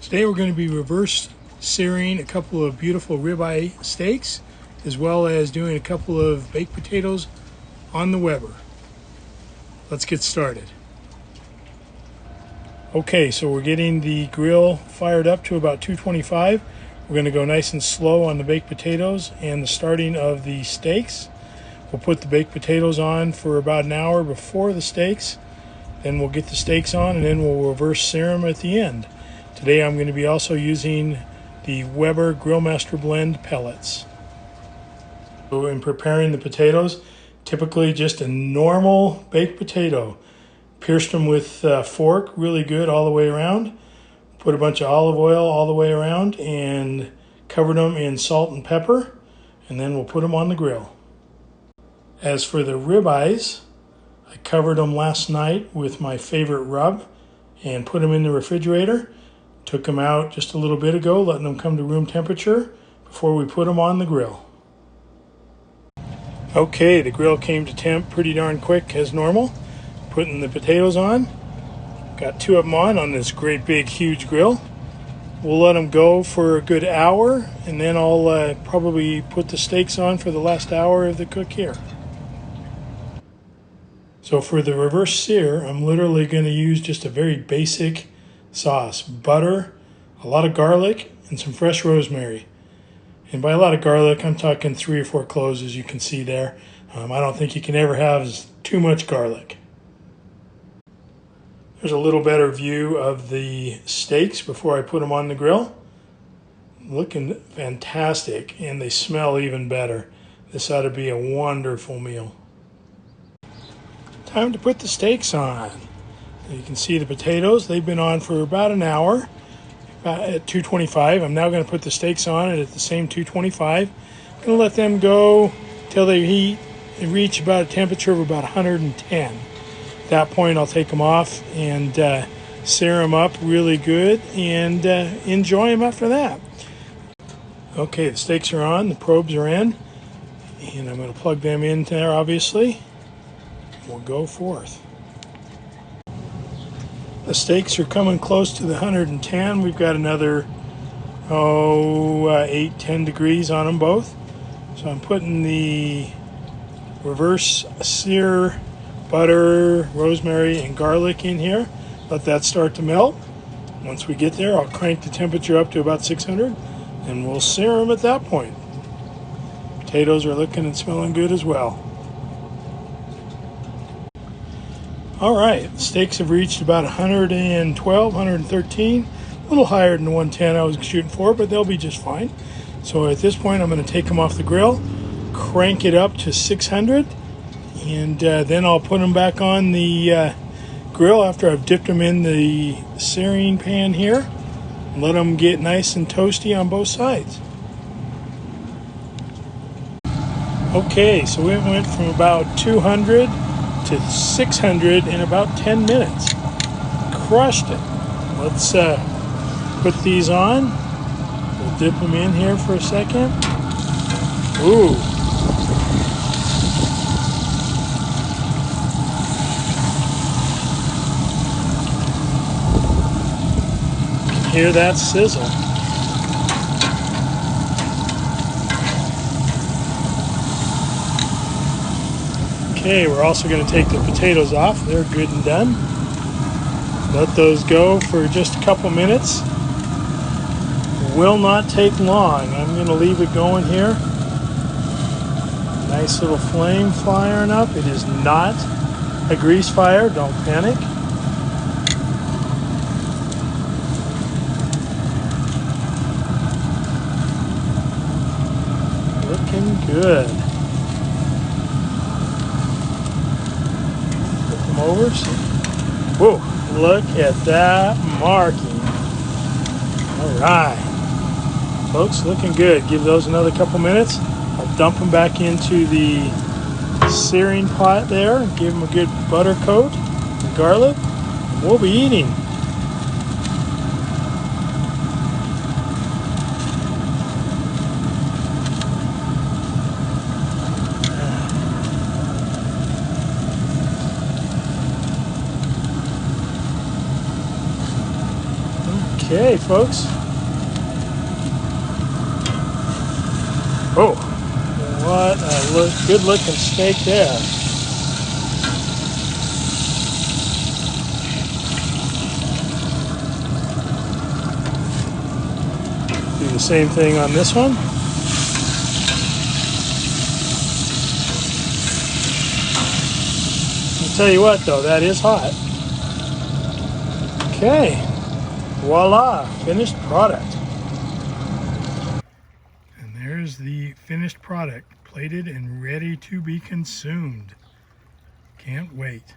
Today we're going to be reverse searing a couple of beautiful ribeye steaks, as well as doing a couple of baked potatoes on the Weber. Let's get started. Okay, so we're getting the grill fired up to about 225. We're going to go nice and slow on the baked potatoes and the starting of the steaks. We'll put the baked potatoes on for about an hour before the steaks. Then we'll get the steaks on and then we'll reverse sear them at the end. Today I'm going to be also using the Weber Grillmaster Blend pellets. So in preparing the potatoes, typically just a normal baked potato. Pierced them with a fork really good all the way around. Put a bunch of olive oil all the way around and covered them in salt and pepper. And then we'll put them on the grill. As for the ribeyes, I covered them last night with my favorite rub and put them in the refrigerator. Took them out just a little bit ago, letting them come to room temperature before we put them on the grill. Okay, the grill came to temp pretty darn quick as normal. Putting the potatoes on. Got two of them on this great big huge grill. We'll let them go for a good hour and then I'll probably put the steaks on for the last hour of the cook here. So for the reverse sear, I'm literally going to use just a very basic sauce. Butter, a lot of garlic, and some fresh rosemary. And by a lot of garlic, I'm talking 3 or 4 cloves, as you can see there. I don't think you can ever have too much garlic. There's a little better view of the steaks before I put them on the grill. Looking fantastic, and they smell even better. This ought to be a wonderful meal. Time to put the steaks on. You can see the potatoes. They've been on for about an hour at 225. I'm now going to put the steaks on at the same 225. I'm going to let them go till they heat and reach about a temperature of about 110. At that point, I'll take them off and sear them up really good and enjoy them after that. Okay, the steaks are on. The probes are in. And I'm going to plug them in there, obviously. We'll go forth. The steaks are coming close to the 110. We've got another 8-10 degrees on them both. So I'm putting the reverse sear butter, rosemary, and garlic in here. Let that start to melt. Once we get there, I'll crank the temperature up to about 600 and we'll sear them at that point. Potatoes are looking and smelling good as well. All right, the steaks have reached about 112, 113, a little higher than the 110 I was shooting for, but they'll be just fine. So at this point, I'm going to take them off the grill, crank it up to 600, and then I'll put them back on the grill after I've dipped them in the searing pan here, and let them get nice and toasty on both sides. Okay, so it went from about 200 to 600 in about 10 minutes. Crushed it. Let's put these on. We'll dip them in here for a second. Ooh. You can hear that sizzle. Okay, we're also going to take the potatoes off. They're good and done. Let those go for just a couple minutes. Will not take long. I'm going to leave it going here. Nice little flame firing up. It is not a grease fire. Don't panic. Looking good. Over. Whoa, look at that marking. All right. Folks, looking good. Give those another couple minutes. I'll dump them back into the searing pot there and give them a good butter coat and garlic. And we'll be eating. Okay, Okay, folks. Oh, what a good looking steak there. Do the same thing on this one. I'll tell you what though, that is hot. Okay, voila, finished product. And there's the finished product, plated and ready to be consumed. Can't wait.